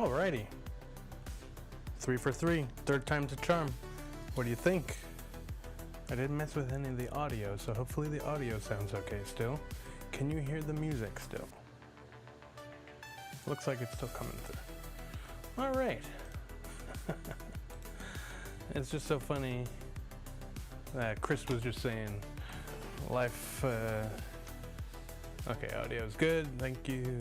Alrighty. 3 for 3. Third time's a charm. What do you think? I didn't mess with any of the audio, so hopefully the audio sounds okay still. Can you hear the music still? Looks like it's still coming through. Alright. It's just so funny that Chris was just saying life, okay, audio's good, thank you.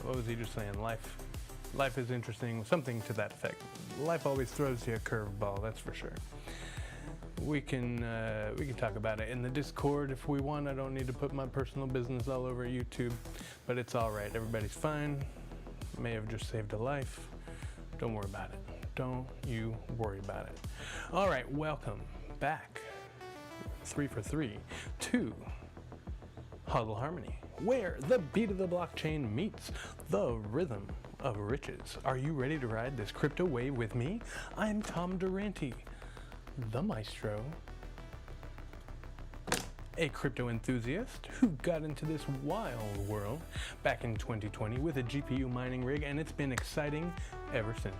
What was he just saying? Life is interesting, something to that effect. Life always throws you a curveball, that's for sure. We can talk about it in the Discord if we want. I don't need to put my personal business all over YouTube, but it's all right. Everybody's fine. May have just saved a life. Don't worry about it. Don't you worry about it. All right, welcome back. 3 for 3 to HODL Harmony, where the beat of the blockchain meets the rhythm of riches. Are you ready to ride this crypto wave with me? I'm Tom Durante, the maestro, a crypto enthusiast who got into this wild world back in 2020 with a GPU mining rig, and it's been exciting ever since.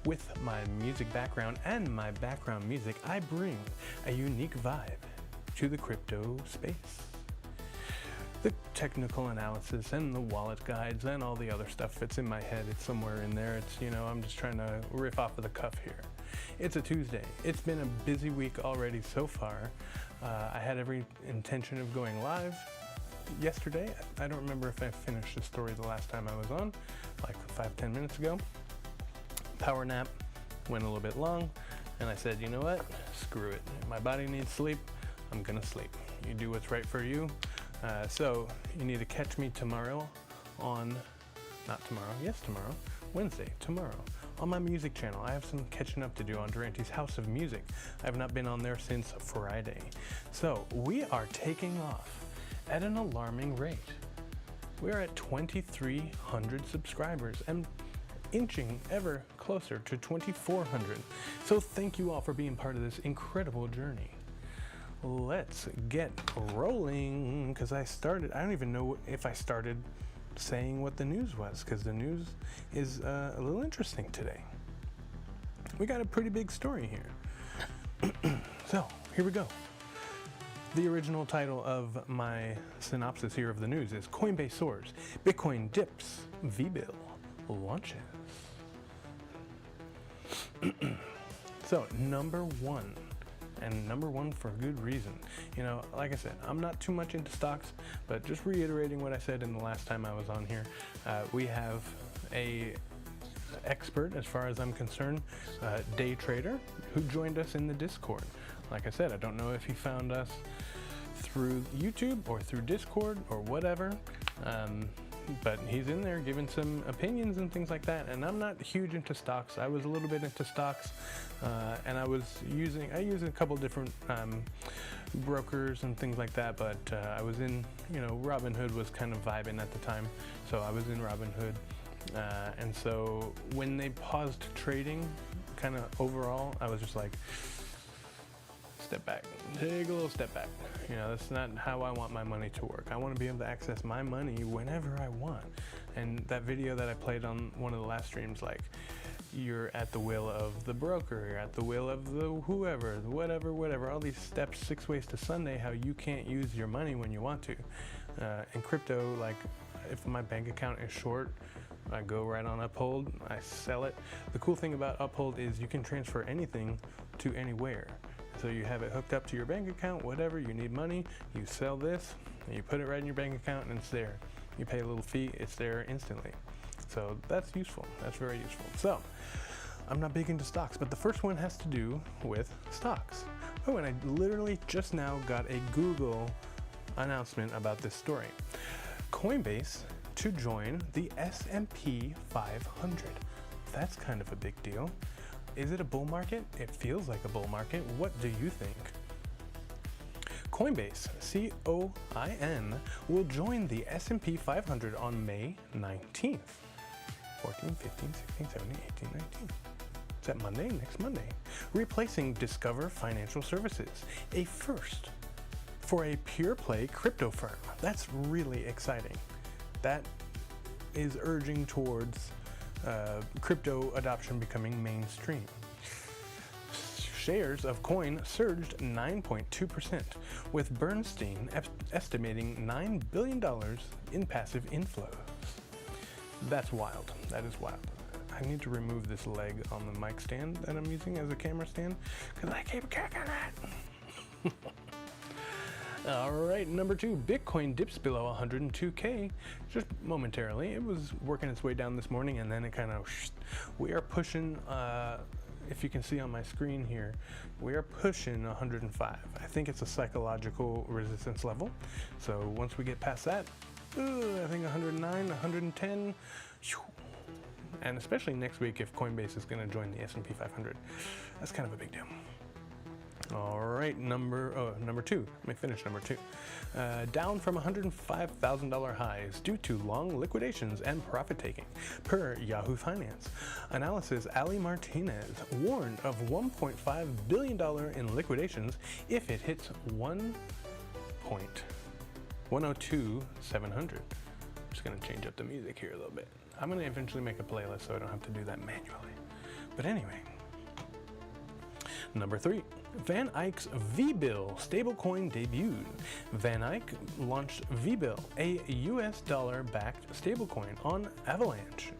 With my music background and my background music, I bring a unique vibe to the crypto space. The technical analysis and the wallet guides and all the other stuff that's in my head, it's somewhere in there. It's, you know, I'm just trying to riff off of the cuff here. It's a Tuesday. It's been a busy week already so far. I had every intention of going live yesterday. I don't remember if I finished the story the last time I was on, like 5-10 minutes ago. Power nap went a little bit long, and I said, you know what? Screw it. My body needs sleep. I'm gonna sleep. You do what's right for you. So you need to catch me tomorrow on, not tomorrow, yes tomorrow, Wednesday, tomorrow, on my music channel. I have some catching up to do on Durante's House of Music. I have not been on there since Friday. So we are taking off at an alarming rate. We are at 2,300 subscribers and inching ever closer to 2,400. So thank you all for being part of this incredible journey. Let's get rolling, because I don't even know if I started saying what the news was, because the news is a little interesting today. We got a pretty big story here. So here we go. The original title of my synopsis here of the news is Coinbase soars, Bitcoin dips, V-Bill launches. So number one for good reason. You know, like I said, I'm not too much into stocks, but just reiterating what I said in the last time I was on here, we have a expert, as far as I'm concerned, day trader, who joined us in the Discord. Like I said, I don't know if he found us through YouTube or through Discord or whatever, but he's in there giving some opinions and things like that. And I'm not huge into stocks. I was a little bit into stocks, and I use a couple different brokers and things like that, but I was in, you know, Robinhood was kind of vibing at the time, so I was in Robinhood. And so when they paused trading, kind of overall, I was just like, step back, take a little step back. You know, that's not how I want my money to work. I want to be able to access my money whenever I want. And that video that I played on one of the last streams, like, you're at the will of the broker, you're at the will of the whoever, whatever, all these steps, 6 ways to Sunday, how you can't use your money when you want to. In crypto, like, if my bank account is short, I go right on Uphold, I sell it. The cool thing about Uphold is you can transfer anything to anywhere. So you have it hooked up to your bank account, whatever, you need money, you sell this, and you put it right in your bank account, and it's there. You pay a little fee, it's there instantly. So that's useful, that's very useful. So, I'm not big into stocks, but the first one has to do with stocks. Oh, and I literally just now got a Google announcement about this story. Coinbase to join the S&P 500. That's kind of a big deal. Is it a bull market? It feels like a bull market. What do you think? Coinbase, C-O-I-N, will join the S&P 500 on May 19th. 14, 15, 16, 17, 18, 19. Is that Monday? Next Monday. Replacing Discover Financial Services, a first for a pure play crypto firm. That's really exciting. That is urging towards crypto adoption becoming mainstream. Shares of coin surged 9.2%, with Bernstein estimating $9 billion in passive inflows. That's wild. That is wild. I need to remove this leg on the mic stand that I'm using as a camera stand, because I keep kicking it. All right, number 2, Bitcoin dips below 102K just momentarily. It was working its way down this morning, and then it kind of, we are pushing, if you can see on my screen here, we are pushing 105. I think it's a psychological resistance level. So once we get past that, I think 109, 110, and especially next week if Coinbase is going to join the S&P 500, that's kind of a big deal. All right, number 2. Let me finish number 2. Down from $105,000 highs due to long liquidations and profit taking, per Yahoo Finance. Analysis Ali Martinez warned of $1.5 billion in liquidations if it hits 1.102,700. I'm just going to change up the music here a little bit. I'm going to eventually make a playlist so I don't have to do that manually. But anyway. Number 3, Van Eyck's V-Bill stablecoin debuted. Van Eyck launched V-Bill, a US dollar-backed stablecoin on Avalanche,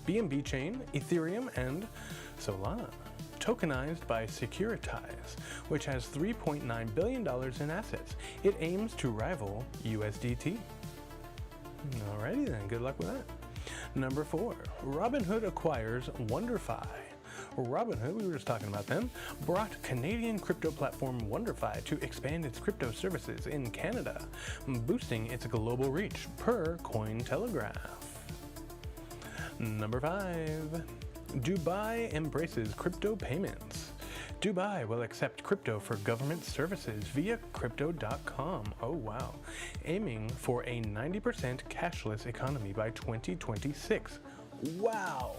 BNB Chain, Ethereum, and Solana. Tokenized by Securitize, which has $3.9 billion in assets. It aims to rival USDT. Alrighty then, good luck with that. Number 4, Robinhood acquires WonderFi. Robinhood, we were just talking about them, brought Canadian crypto platform WonderFi to expand its crypto services in Canada, boosting its global reach, per Cointelegraph. Number 5, Dubai embraces crypto payments. Dubai will accept crypto for government services via crypto.com. Oh wow. Aiming for a 90% cashless economy by 2026. Wow.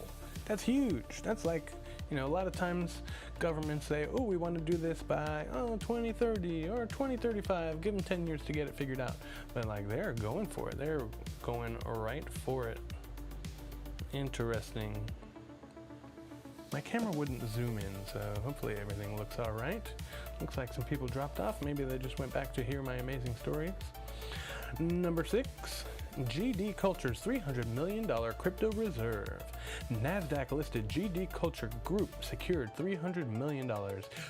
That's huge. That's like, you know, a lot of times governments say, oh, we want to do this by 2030 or 2035. Give them 10 years to get it figured out. But like, they're going for it. They're going right for it. Interesting. My camera wouldn't zoom in, so hopefully everything looks all right. Looks like some people dropped off. Maybe they just went back to hear my amazing stories. Number 6. GD Culture's $300 million crypto reserve. NASDAQ-listed GD Culture Group secured $300 million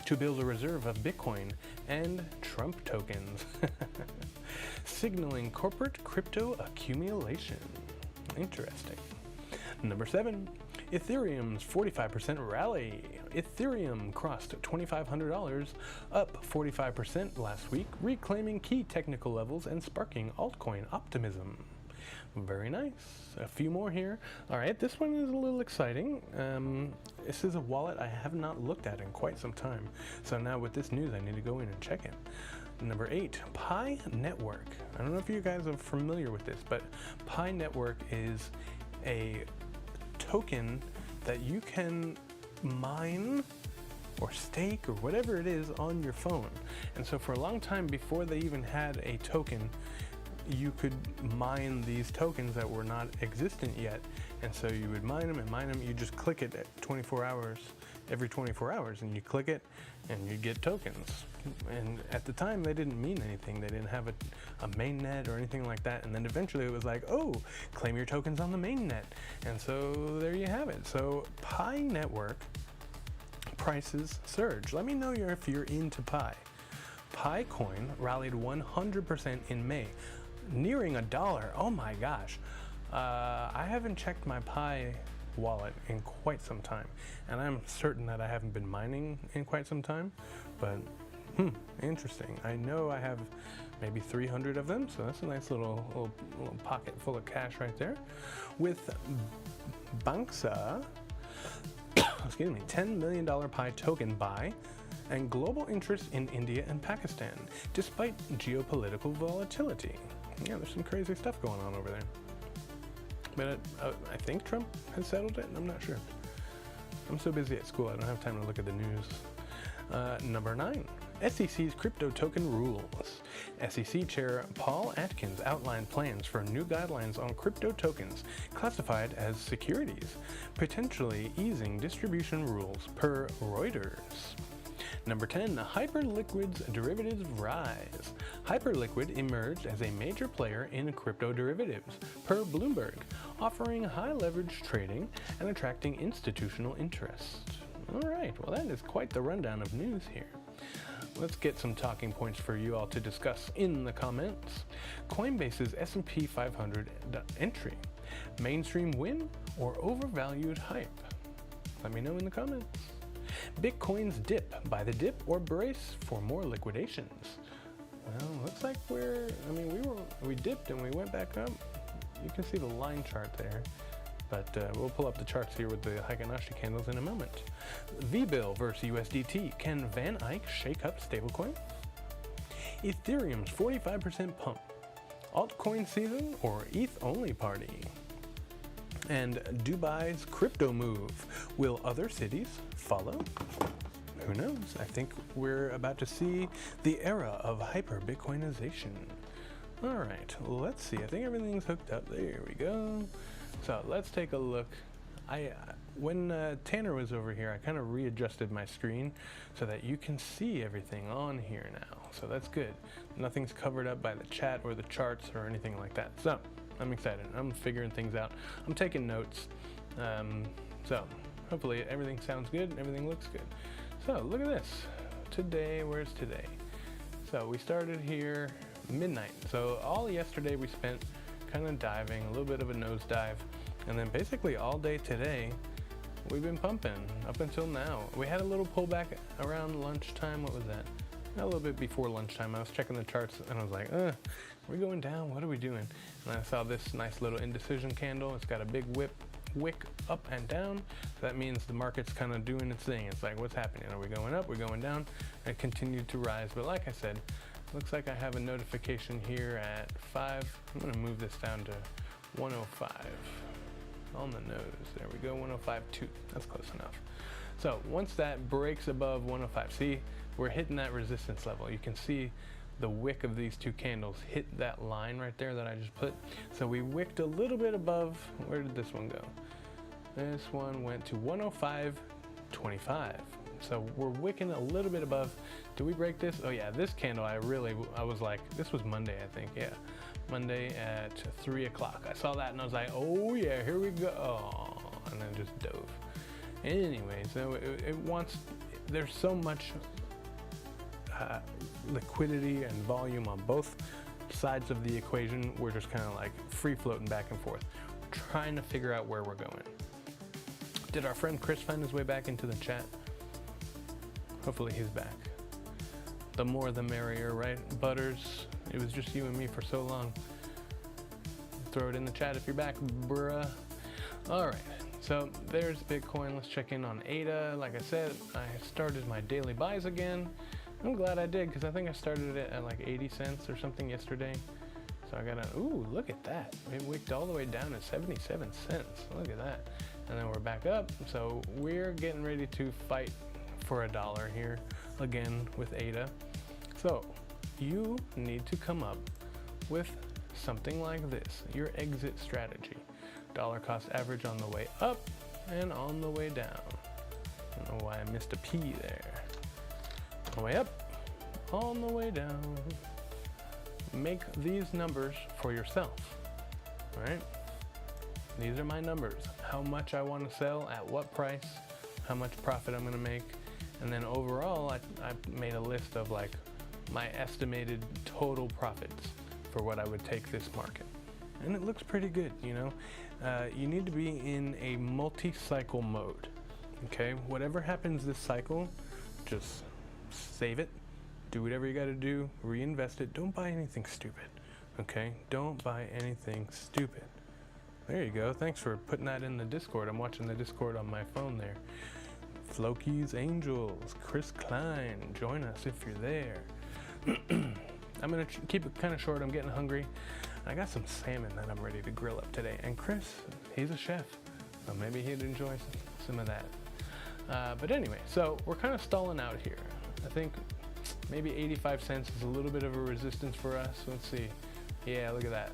to build a reserve of Bitcoin and Trump tokens, signaling corporate crypto accumulation. Interesting. Number 7. Ethereum's 45% rally. Ethereum crossed $2,500, up 45% last week, reclaiming key technical levels and sparking altcoin optimism. Very nice. A few more here. All right, this one is a little exciting. This is a wallet I have not looked at in quite some time. So now with this news, I need to go in and check it. Number 8, Pi Network. I don't know if you guys are familiar with this, but Pi Network is a token that you can mine or stake or whatever it is on your phone. And so for a long time before they even had a token, you could mine these tokens that were not existent yet. And so you would mine them and mine them. You just click it at 24 hours, every 24 hours, and you click it and you get tokens. And at the time they didn't mean anything. They didn't have a mainnet or anything like that. And then eventually it was like, oh, claim your tokens on the mainnet. And so there you have it. So Pi Network prices surge. Let me know if you're into Pi. Pi coin rallied 100% in May, nearing $1. Oh my gosh. I haven't checked my Pi wallet in quite some time, and I'm certain that I haven't been mining in quite some time, but interesting. I know I have maybe 300 of them, so that's a nice little pocket full of cash right there. With Banksa, excuse me, $10 million Pi token buy, and global interest in India and Pakistan, despite geopolitical volatility. Yeah, there's some crazy stuff going on over there. But I think Trump has settled it. I'm not sure. I'm so busy at school, I don't have time to look at the news. Number 9, SEC's crypto token rules. SEC Chair Paul Atkins outlined plans for new guidelines on crypto tokens classified as securities, potentially easing distribution rules per Reuters. Number 10, Hyperliquid's derivatives rise. Hyperliquid emerged as a major player in crypto derivatives, per Bloomberg, offering high leverage trading and attracting institutional interest. All right, well that is quite the rundown of news here. Let's get some talking points for you all to discuss in the comments. Coinbase's S&P 500 entry. Mainstream win or overvalued hype? Let me know in the comments. Bitcoin's dip. Buy the dip or brace for more liquidations? Well, looks like we dipped and we went back up. You can see the line chart there. But we'll pull up the charts here with the Heikin-Ashi candles in a moment. V-Bill versus USDT. Can Van Eyck shake up stablecoin? Ethereum's 45% pump. Altcoin season or ETH-only party? And Dubai's crypto move. Will other cities follow? Who knows? I think we're about to see the era of hyper-Bitcoinization. All right, let's see. I think everything's hooked up. There we go. So let's take a look. When Tanner was over here, I kind of readjusted my screen so that you can see everything on here now. So that's good. Nothing's covered up by the chat or the charts or anything like that. So I'm excited. I'm figuring things out. I'm taking notes. So hopefully everything sounds good and everything looks good. So look at this. Today, where's today? So we started here midnight. So all yesterday we spent kind of diving, a little bit of a nosedive, and then basically all day today we've been pumping up until now. We had a little pullback around lunchtime. What was that? A little bit before lunchtime. I was checking the charts and I was like, we're going down. What are we doing? And I saw this nice little indecision candle. It's got a big wick up and down. So that means the market's kind of doing its thing. It's like, what's happening? Are we going up? We're going down? And it continued to rise. But like I said, looks like I have a notification here at 5. I'm going to move this down to 105 on the nose. There we go, 105.2. That's close enough. So once that breaks above 105, see, we're hitting that resistance level. You can see the wick of these two candles hit that line right there that I just put. So we wicked a little bit above. Where did this one go? This one went to 105.25. So we're wicking a little bit above. Do we break this? Oh yeah, this candle, I was like, this was Monday, I think, yeah. Monday at 3 o'clock. I saw that and I was like, oh yeah, here we go. Oh, and then just dove. Anyway, so there's so much liquidity and volume on both sides of the equation. We're just kind of like free floating back and forth, trying to figure out where we're going. Did our friend Chris find his way back into the chat? Hopefully he's back. The more the merrier, right? Butters, it was just you and me for so long. Throw it in the chat if you're back, bruh. All right, so there's Bitcoin. Let's check in on ADA. Like I said, I started my daily buys again. I'm glad I did because I think I started it at like 80 cents or something yesterday. So I got ooh, look at that. It wicked all the way down at 77 cents. Look at that. And then we're back up. So we're getting ready to fight for $1 here again with ADA. So you need to come up with something like this, your exit strategy. Dollar cost average on the way up and on the way down. I don't know why I missed a P there. On the way up, on the way down. Make these numbers for yourself, all right? These are my numbers. How much I want to sell, at what price, how much profit I'm going to make. And then overall, I made a list of like my estimated total profits for what I would take this market. And it looks pretty good, you know. You need to be in a multi-cycle mode, okay? Whatever happens this cycle, just save it, do whatever you got to do, reinvest it. Don't buy anything stupid, okay? Don't buy anything stupid. There you go. Thanks for putting that in the Discord. I'm watching the Discord on my phone there. Floki's Angels, Chris Klein, join us if you're there. I'm going to keep it kind of short. I'm getting hungry. I got some salmon that I'm ready to grill up today. And Chris, he's a chef, so maybe he'd enjoy some of that. But anyway, so we're kind of stalling out here. I think maybe 85 cents is a little bit of a resistance for us. Let's see. Yeah, look at that.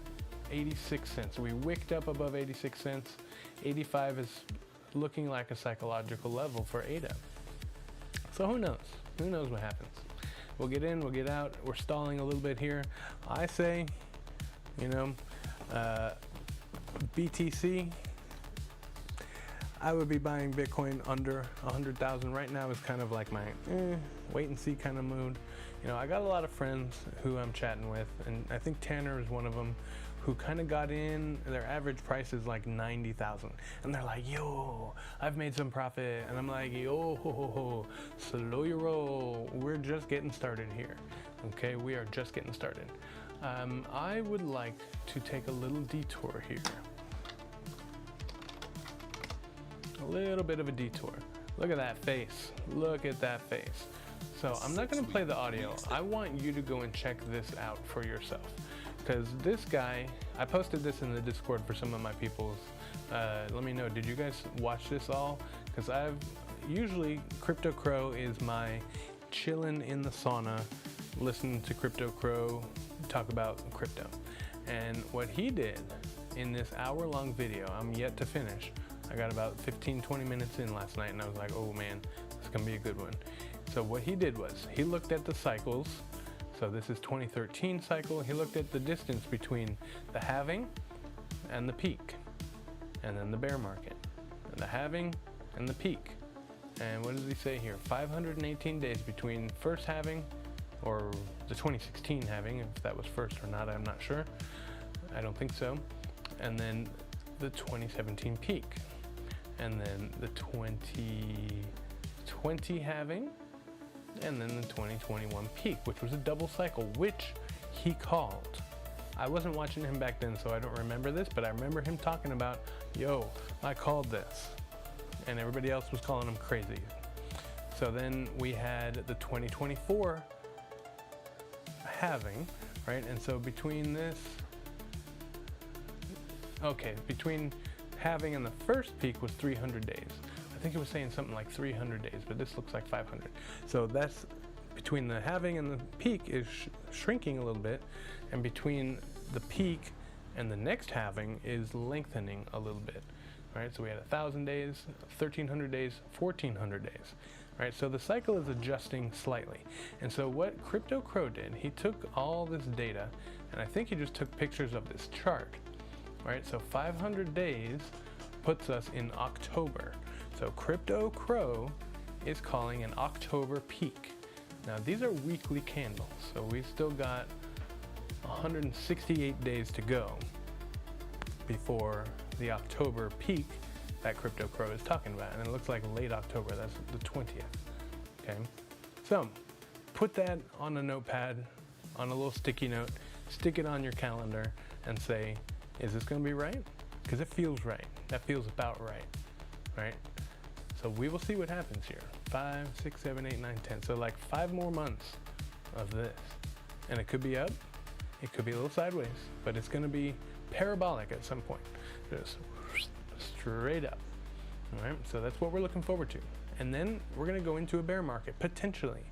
86 cents. We wicked up above 86 cents. 85 is looking like a psychological level for ADA. So who knows? Who knows what happens? We'll get in, we'll get out. We're stalling a little bit here. I say, you know, BTC, I would be buying Bitcoin under 100,000 right now is kind of like my wait and see kind of mood. You know, I got a lot of friends who I'm chatting with, and I think Tanner is one of them, who kind of got in. Their average price is like 90,000, and they're like, yo, I've made some profit. And I'm like, yo, ho, ho, ho, slow your roll. We're just getting started here. Okay, we are just getting started. I would like to take a little detour here. A little bit of a detour. Look at that face. Look at that face. So I'm not going to play the audio. I want you to go and check this out for yourself. Because this guy, I posted this in the Discord for some of my peoples. Let me know, did you guys watch this all? Because usually Crypto Crow is my chillin' in the sauna, listening to Crypto Crow talk about crypto. And what he did in this hour-long video, I'm yet to finish. I got about 15-20 minutes in last night, and I was like, oh man, this is gonna be a good one. So what he did was, he looked at the cycles. So this is 2013 cycle. He looked at the distance between the halving and the peak, and then the bear market, and the halving and the peak. And what does he say here? 518 days between first halving, or the 2016 halving, if that was first or not, I'm not sure. I don't think so. And then the 2017 peak, and then the 2020 halving, and then the 2021 peak, which was a double cycle, which he called. I wasn't watching him back then, so I don't remember this, but I remember him talking about, yo, I called this, and everybody else was calling him crazy. So then we had the 2024 halving, right? And so between this, okay, between halving and the first peak was 300 days. I think it was saying something like 300 days, but this looks like 500. So that's between the halving and the peak is shrinking a little bit, and between the peak and the next halving is lengthening a little bit, right? So we had 1,000 days, 1,300 days, 1,400 days, right? So the cycle is adjusting slightly. And so what Crypto Crow did, he took all this data, and I think he just took pictures of this chart, right? So 500 days puts us in October. So Crypto Crow is calling an October peak. Now these are weekly candles, so we've still got 168 days to go before the October peak that Crypto Crow is talking about. And it looks like late October, that's the 20th, okay? So put that on a notepad, on a little sticky note, stick it on your calendar and say, is this gonna be right? Because it feels right. That feels about right, right? So we will see what happens here. 5, 6, 7, 8, 9, 10. So like 5 more months of this. And it could be up, it could be a little sideways, but it's gonna be parabolic at some point. Just straight up, all right? So that's what we're looking forward to. And then we're gonna go into a bear market, potentially,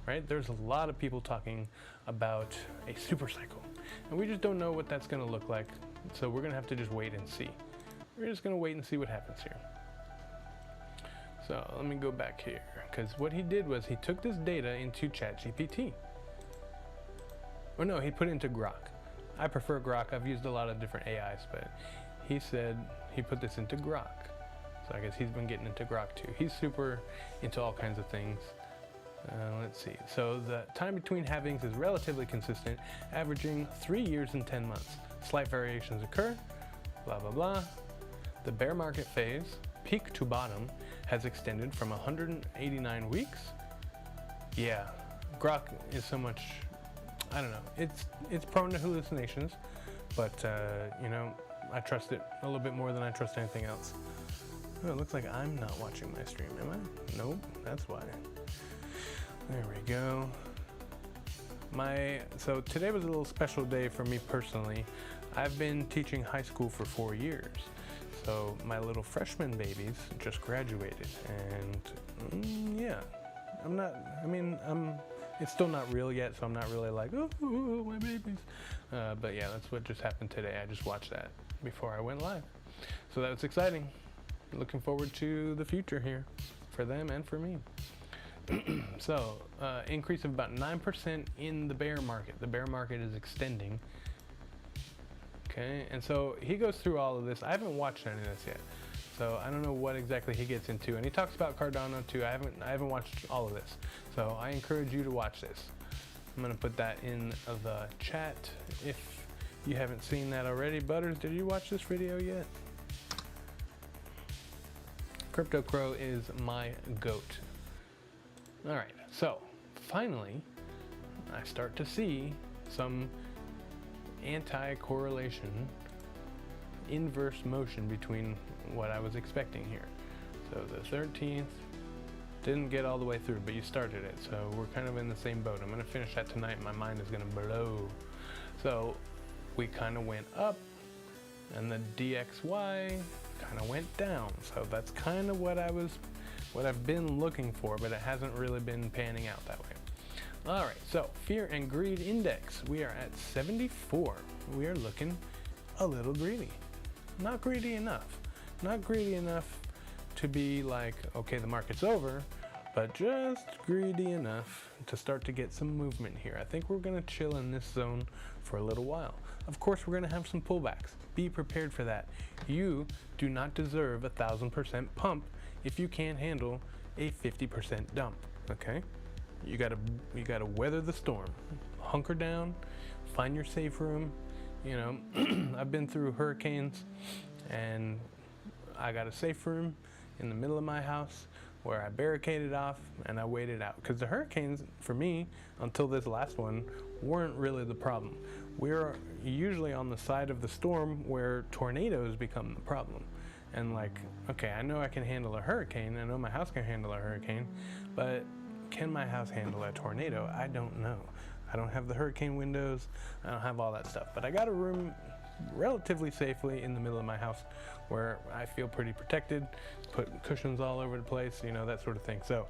right? There's a lot of people talking about a super cycle, and we just don't know what that's gonna look like. So we're gonna have to just wait and see. We're just gonna wait and see what happens here. So let me go back here, because what he did was he took this data into ChatGPT. Or no, he put it into Grok. I prefer Grok. I've used a lot of different AIs, but he said he put this into Grok. So I guess he's been getting into Grok too. He's super into all kinds of things. Let's see. So the time between halvings is relatively consistent, averaging 3 years and 10 months. Slight variations occur, blah, blah, blah. The bear market phase, peak to bottom, has extended from 189 weeks. Yeah, Grok is so much, I don't know, it's prone to hallucinations, but you know, I trust it a little bit more than I trust anything else. Oh, it looks like I'm not watching my stream, am I? Nope, that's why. There we go. So today was a little special day for me personally. I've been teaching high school for 4 years. So my little freshman babies just graduated, and yeah, I'm It's still not real yet, so I'm not really like, oh, my babies. But yeah, that's what just happened today. I just watched that before I went live. So that was exciting. Looking forward to the future here for them and for me. So, increase of about 9% in the bear market. The bear market is extending. Okay, and so he goes through all of this. I haven't watched any of this yet, so I don't know what exactly he gets into. And he talks about Cardano too. I haven't watched all of this, so I encourage you to watch this. I'm gonna put that in the chat if you haven't seen that already. Butters, did you watch this video yet? Crypto Crow is my goat. All right, so finally, I start to see some anti-correlation, inverse motion between what I was expecting here. So the 13th didn't get all the way through, but you started it, so we're kind of in the same boat. I'm gonna finish that tonight. My mind is gonna blow. So we kind of went up, and the DXY kind of went down. So that's kind of what I've been looking for, but it hasn't really been panning out that way. All right, so fear and greed index. We are at 74. We are looking a little greedy. Not greedy enough. Not greedy enough to be like, okay, the market's over, but just greedy enough to start to get some movement here. I think we're gonna chill in this zone for a little while. Of course, we're gonna have some pullbacks. Be prepared for that. You do not deserve 1,000% pump if you can't handle a 50% dump, okay? You gotta weather the storm. Hunker down, find your safe room. You know, I've been through hurricanes, and I got a safe room in the middle of my house where I barricaded off and I waited out. Because the hurricanes, for me, until this last one, weren't really the problem. We're usually on the side of the storm where tornadoes become the problem. And like, okay, I know I can handle a hurricane. I know my house can handle a hurricane, but can my house handle a tornado? I don't know. I don't have the hurricane windows. I don't have all that stuff. But I got a room relatively safely in the middle of my house where I feel pretty protected, put cushions all over the place, you know, that sort of thing. So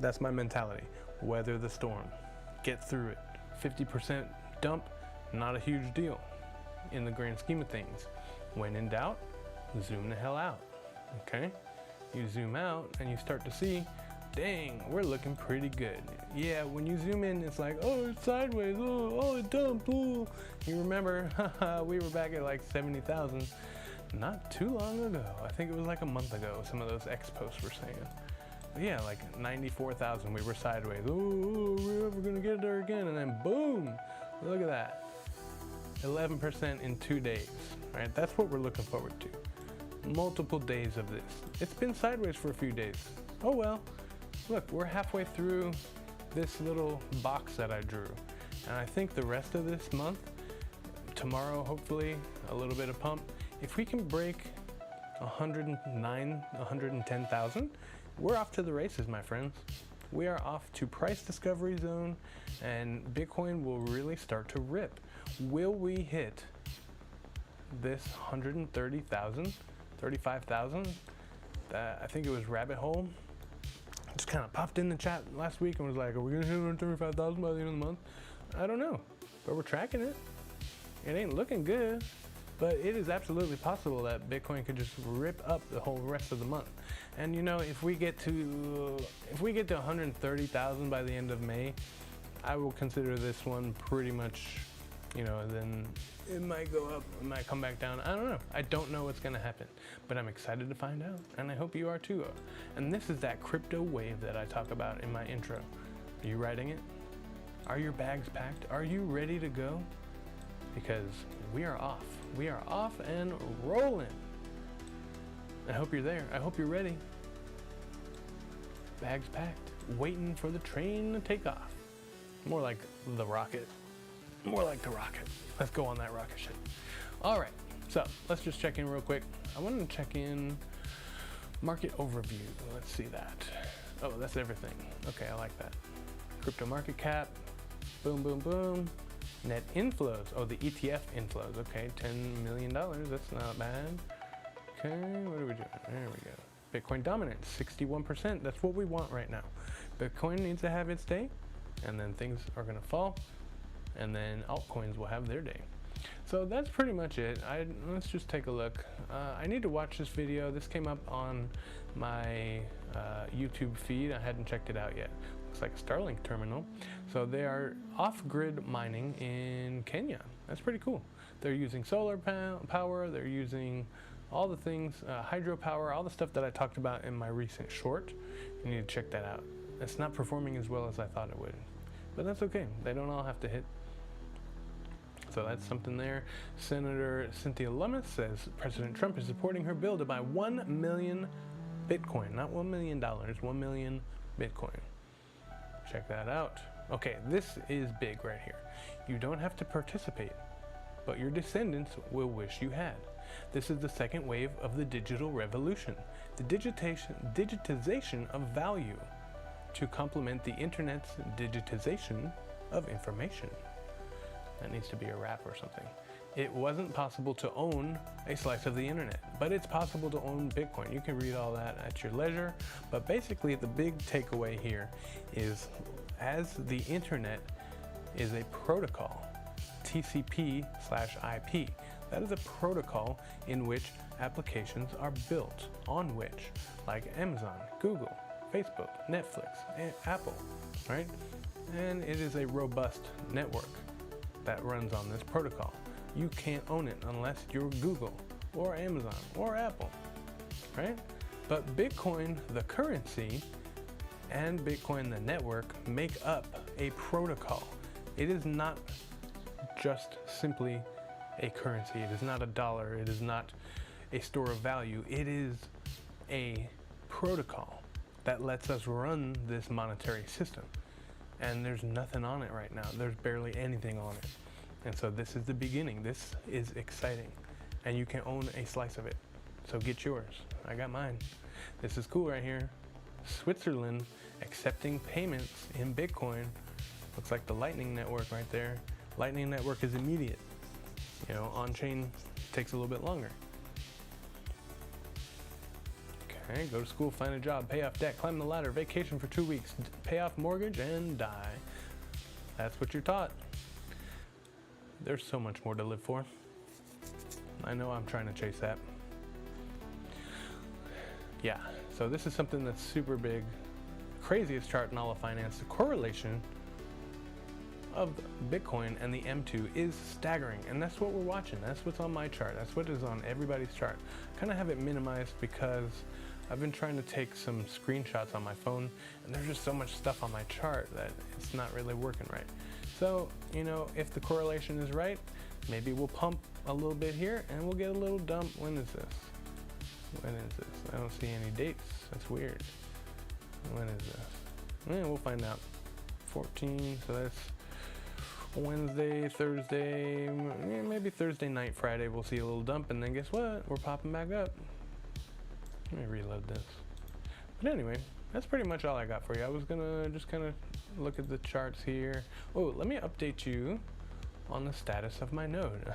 that's my mentality. Weather the storm. Get through it. 50% dump, not a huge deal in the grand scheme of things. When in doubt, zoom the hell out, okay? You zoom out and you start to see, dang, we're looking pretty good. Yeah, when you zoom in, it's like, oh, it's sideways, oh, it dumped, oh. You remember, we were back at like 70,000 not too long ago. I think it was like a month ago, some of those X posts were saying. But yeah, like 94,000, we were sideways. Oh, we're ever gonna get there again, and then boom, look at that. 11% in 2 days, right? That's what we're looking forward to. Multiple days of this. It's been sideways for a few days. Oh well. Look, we're halfway through this little box that I drew. And I think the rest of this month, tomorrow hopefully, a little bit of pump. If we can break 110,000, we're off to the races, my friends. We are off to price discovery zone, and Bitcoin will really start to rip. Will we hit this 130,000, 35,000? I think it was Rabbit Hole. Just kind of popped in the chat last week and was like, are we gonna hit 135,000 by the end of the month? I don't know, but we're tracking it. It ain't looking good, but it is absolutely possible that Bitcoin could just rip up the whole rest of the month. And you know, if we get to 130,000 by the end of May, I will consider this one pretty much, you know, then it might go up, it might come back down. I don't know. I don't know what's gonna happen, but I'm excited to find out, and I hope you are too. And this is that crypto wave that I talk about in my intro. Are you riding it? Are your bags packed? Are you ready to go? Because we are off. We are off and rolling. I hope you're there. I hope you're ready. Bags packed, waiting for the train to take off. More like the rocket. More like the rocket. Let's go on that rocket ship. All right, so let's just check in real quick. I wanted to check in market overview. Let's see that. Oh, that's everything. Okay, I like that. Crypto market cap. Boom, boom, boom. Net inflows. Oh, the ETF inflows. Okay, $10 million. That's not bad. Okay, what are we doing? There we go. Bitcoin dominance, 61%. That's what we want right now. Bitcoin needs to have its day. and then things are going to fall, and then altcoins will have their day. So that's pretty much it. Let's just take a look. I need to watch this video. This came up on my YouTube feed. I hadn't checked it out yet. Looks like a Starlink terminal. So they are off-grid mining in Kenya. That's pretty cool. They're using solar power. They're using all the things, hydropower, all the stuff that I talked about in my recent short. You need to check that out. It's not performing as well as I thought it would, but that's okay. They don't all have to hit. So that's something there. Senator Cynthia Lummis says President Trump is supporting her bill to buy 1 million Bitcoin, not $1 million, 1 million Bitcoin. Check that out. Okay, this is big right here. You don't have to participate, but your descendants will wish you had. This is the second wave of the digital revolution, the digitization of value to complement the internet's digitization of information. That needs to be a rap or something. It wasn't possible to own a slice of the internet, but it's possible to own Bitcoin. You can read all that at your leisure, but basically the big takeaway here is, as the internet is a protocol, TCP/IP, that is a protocol in which applications are built, on which, like Amazon, Google, Facebook, Netflix, and Apple, right? And it is a robust network that runs on this protocol. You can't own it unless you're Google or Amazon or Apple, right? But Bitcoin, the currency, and Bitcoin, the network, make up a protocol. It is not just simply a currency. It is not a dollar. It is not a store of value. It is a protocol that lets us run this monetary system. And there's nothing on it right now. There's barely anything on it. And so this is the beginning. This is exciting. And you can own a slice of it. So get yours. I got mine. This is cool right here. Switzerland accepting payments in Bitcoin. Looks like the Lightning Network right there. Lightning Network is immediate. You know, on-chain takes a little bit longer. Okay, go to school, find a job, pay off debt, climb the ladder, vacation for 2 weeks, pay off mortgage, and die. That's what you're taught. There's so much more to live for. I know I'm trying to chase that. Yeah, so this is something that's super big. Craziest chart in all of finance. The correlation of Bitcoin and the M2 is staggering, and that's what we're watching. That's what's on my chart. That's what is on everybody's chart. I kind of have it minimized because I've been trying to take some screenshots on my phone, and there's just so much stuff on my chart that it's not really working right. So, you know, if the correlation is right, maybe we'll pump a little bit here and we'll get a little dump. When is this? When is this? I don't see any dates. That's weird. When is this? Yeah, we'll find out. 14, so that's Wednesday, Thursday, maybe Thursday night, Friday, we'll see a little dump, and then guess what? We're popping back up. Let me reload this. But anyway, that's pretty much all I got for you. I was gonna just kind of look at the charts here. Oh, let me update you on the status of my node.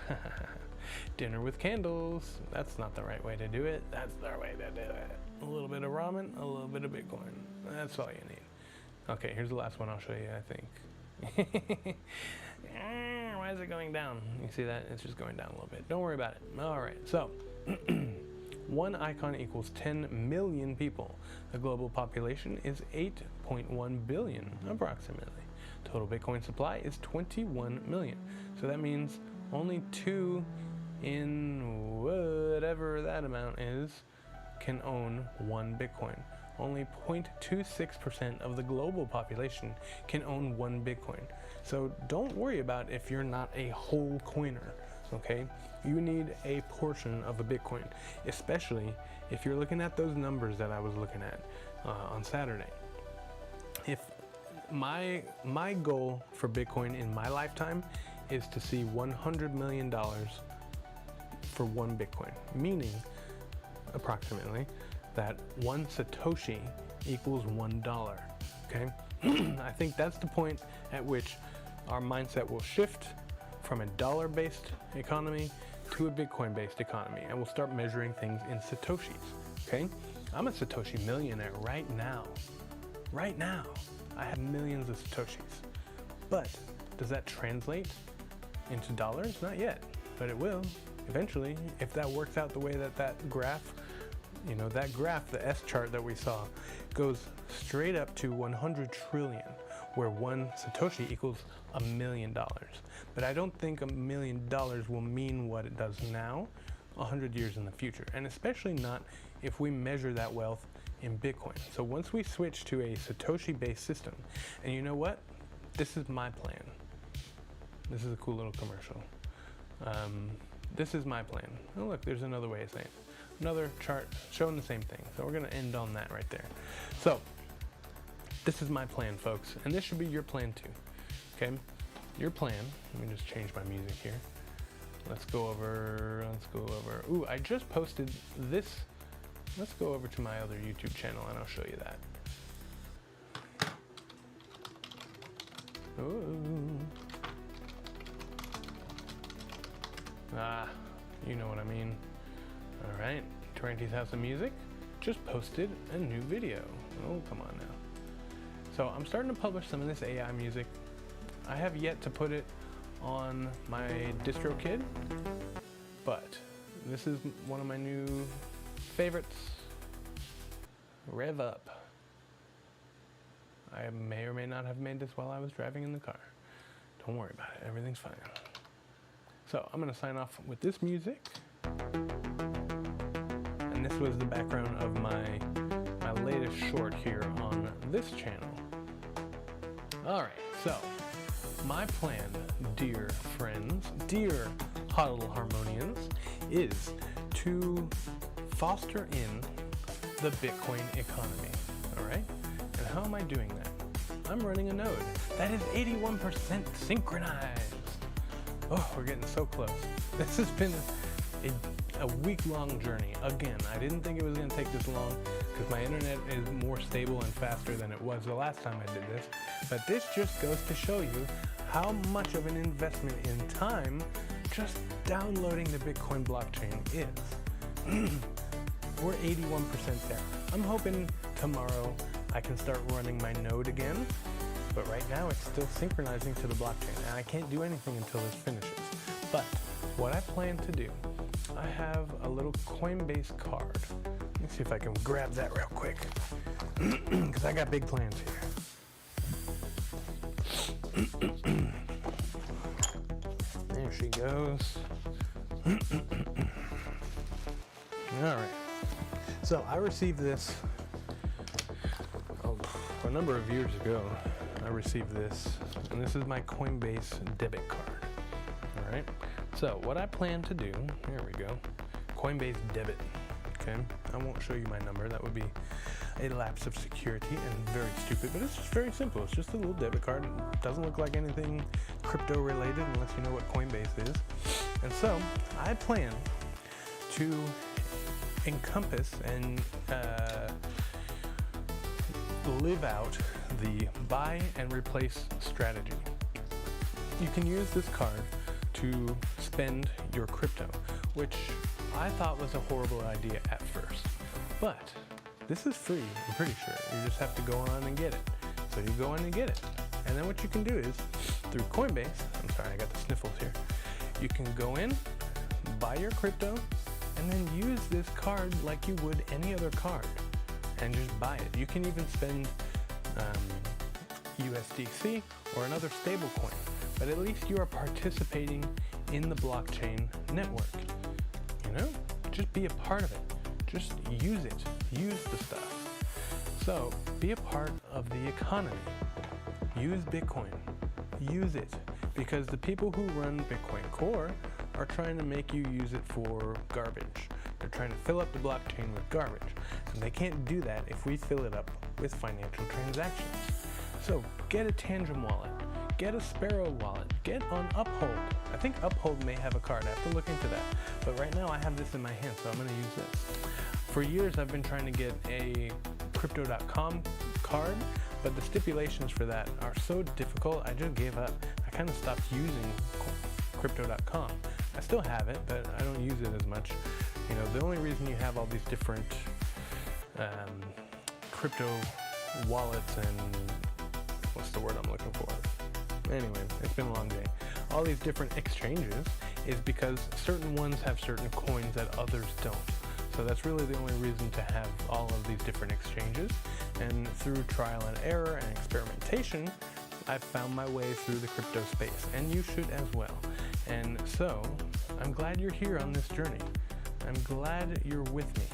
Dinner with candles. That's not the right way to do it. That's the way to do it. A little bit of ramen, a little bit of Bitcoin. That's all you need. Okay, here's the last one I'll show you, I think. Why is it going down? You see that? It's just going down a little bit. Don't worry about it. All right, so one icon equals 10 million people. The global population is 8.1 billion, approximately. Total Bitcoin supply is 21 million. So that means only 2 in whatever that amount is can own 1 Bitcoin. Only 0.26% of the global population can own 1 Bitcoin. So don't worry about if you're not a whole coiner, okay? You need a portion of a Bitcoin, especially if you're looking at those numbers that I was looking at on Saturday. If my goal for Bitcoin in my lifetime is to see $100 million for 1 Bitcoin, meaning approximately that 1 Satoshi equals $1, okay? I think that's the point at which our mindset will shift from a dollar-based economy to a Bitcoin-based economy, and we'll start measuring things in Satoshis, okay? I'm a Satoshi millionaire right now. Right now, I have millions of Satoshis. But does that translate into dollars? Not yet, but it will eventually, if that works out the way that graph, that graph, the S chart that we saw, goes straight up to 100 trillion, where one Satoshi equals $1 million. But I don't think $1 million will mean what it does now 100 years in the future, and especially not if we measure that wealth in Bitcoin. So once we switch to a Satoshi-based system, and you know what? This is my plan. This is a cool little commercial. This is my plan. Oh look, there's another way of saying it. Another chart showing the same thing. So we're gonna end on that right there. So this is my plan, folks, and this should be your plan too. Okay, your plan. Let me just change my music here. Let's go over. Ooh, I just posted this. Let's go over to my other YouTube channel and I'll show you that. Ooh. Ah, you know what I mean. All right, Taranti's House of Music just posted a new video. Oh, come on now. So I'm starting to publish some of this AI music. I have yet to put it on my DistroKid, but this is one of my new favorites. Rev Up. I may or may not have made this while I was driving in the car. Don't worry about it, everything's fine. So I'm gonna sign off with this music. And this was the background of my latest short here on this channel. All right, so my plan, dear friends, dear HODL Harmonians, is to foster in the Bitcoin economy, all right? And how am I doing that? I'm running a node that is 81% synchronized. Oh, we're getting so close. This has been a week-long journey. Again, I didn't think it was gonna take this long because my internet is more stable and faster than it was the last time I did this. But this just goes to show you how much of an investment in time just downloading the Bitcoin blockchain is. We're 81% there. I'm hoping tomorrow I can start running my node again, but right now it's still synchronizing to the blockchain and I can't do anything until this finishes. But what I plan to do, I have a little Coinbase card. Let me see if I can grab that real quick, because I got big plans here. There she goes. All right. So I received this a number of years ago. I received this, and this is my Coinbase debit card. All right. So what I plan to do, here we go, Coinbase debit. Okay. I won't show you my number. That would be a lapse of security and very stupid, but it's just very simple. It's just a little debit card. It doesn't look like anything crypto related unless you know what Coinbase is. And so I plan to encompass and live out the buy and replace strategy. You can use this card to spend your crypto, which I thought was a horrible idea at first. But this is free, I'm pretty sure. You just have to go on and get it. So you go on and get it. And then what you can do is, through Coinbase, I'm sorry, I got the sniffles here. You can go in, buy your crypto, and then use this card like you would any other card and just buy it. You can even spend USDC or another stable coin, but at least you are participating in the blockchain network. You know, just be a part of it. Just use it. Use the stuff. So be a part of the economy. Use Bitcoin. Use it. Because the people who run Bitcoin Core are trying to make you use it for garbage. They're trying to fill up the blockchain with garbage. And they can't do that if we fill it up with financial transactions. So get a Tangent wallet. Get a Sparrow wallet. Get on Uphold. I think Uphold may have a card. I have to look into that. But right now I have this in my hand, so I'm going to use this. For years I've been trying to get a Crypto.com card, but the stipulations for that are so difficult, I just gave up. I kind of stopped using Crypto.com. I still have it, but I don't use it as much. You know, the only reason you have all these different crypto wallets and what's the word I'm looking for? Anyway, it's been a long day. All these different exchanges is because certain ones have certain coins that others don't. So that's really the only reason to have all of these different exchanges. And through trial and error and experimentation, I've found my way through the crypto space, and you should as well. And so, I'm glad you're here on this journey. I'm glad you're with me.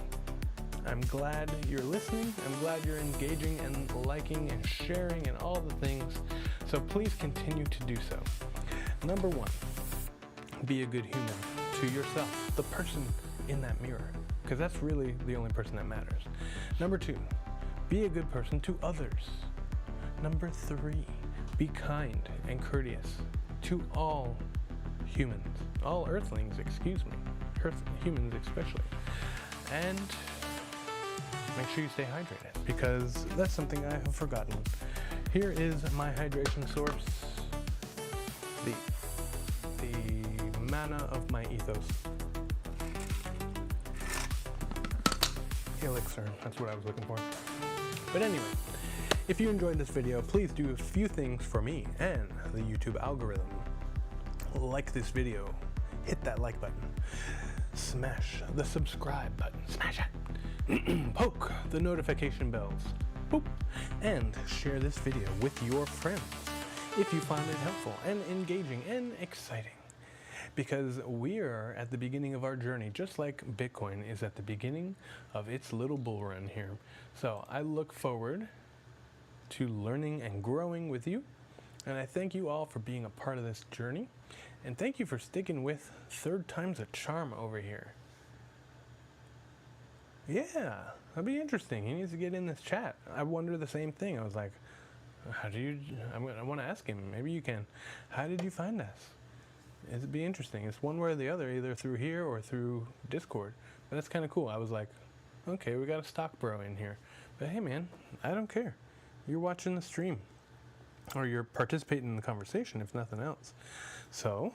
I'm glad you're listening. I'm glad you're engaging and liking and sharing and all the things. So please continue to do so. Number one, be a good human to yourself, the person in that mirror, because that's really the only person that matters. Number two, be a good person to others. Number three, be kind and courteous to all humans, all earthlings, excuse me, humans especially. And make sure you stay hydrated, because that's something I have forgotten. Here is my hydration source, the mana of my ethos. Elixir, that's what I was looking for. But anyway, if you enjoyed this video, please do a few things for me and the YouTube algorithm. Like this video, hit that like button, smash the subscribe button, smash it, poke the notification bells, boop, and share this video with your friends if you find it helpful and engaging and exciting. Because we are at the beginning of our journey, just like Bitcoin is at the beginning of its little bull run here. So I look forward to learning and growing with you, and I thank you all for being a part of this journey, and thank you for sticking with third time's a charm over here. Yeah, that'd be interesting. He needs to get in this chat. I wonder the same thing. I was like, how do you, I want to ask him, maybe you can, how did you find us? It'd be interesting. It's one way or the other, either through here or through Discord. But that's kind of cool. I was like, okay, we got a stock bro in here. But hey man, I don't care. You're watching the stream, or you're participating in the conversation if nothing else. So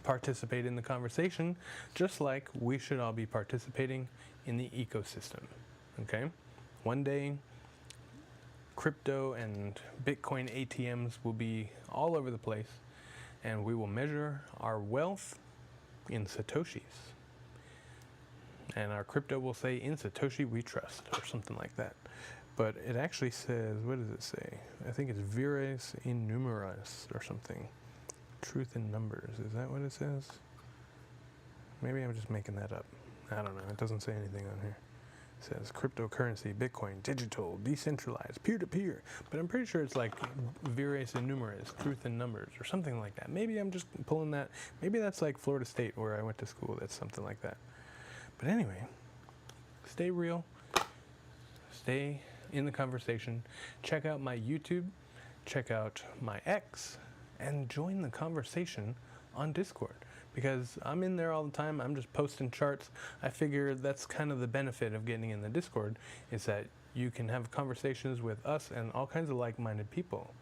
participate in the conversation just like we should all be participating in the ecosystem. Okay? One day, crypto and Bitcoin ATMs will be all over the place, and we will measure our wealth in Satoshis. And our crypto will say, in Satoshi we trust, or something like that. But it actually says, what does it say? I think it's vires in numeris or something. Truth in numbers, is that what it says? Maybe I'm just making that up. I don't know, it doesn't say anything on here. It says cryptocurrency, Bitcoin, digital, decentralized, peer-to-peer. But I'm pretty sure it's like vires in numeris, truth in numbers, or something like that. Maybe I'm just pulling that. Maybe that's like Florida State where I went to school. That's something like that. But anyway, stay real. Stay in the conversation. Check out my YouTube. Check out my X. And join the conversation on Discord. Because I'm in there all the time, I'm just posting charts. I figure that's kind of the benefit of getting in the Discord, is that you can have conversations with us and all kinds of like-minded people.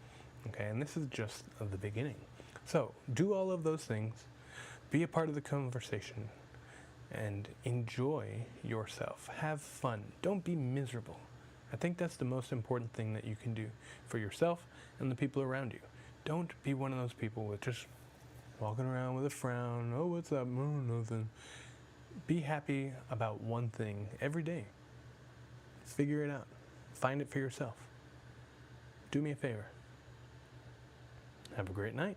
Okay, and this is just the beginning. So, do all of those things, be a part of the conversation, and enjoy yourself. Have fun. Don't be miserable. I think that's the most important thing that you can do for yourself and the people around you. Don't be one of those people with just walking around with a frown. Oh, what's up? Oh, nothing. Be happy about one thing every day. Figure it out. Find it for yourself. Do me a favor. Have a great night.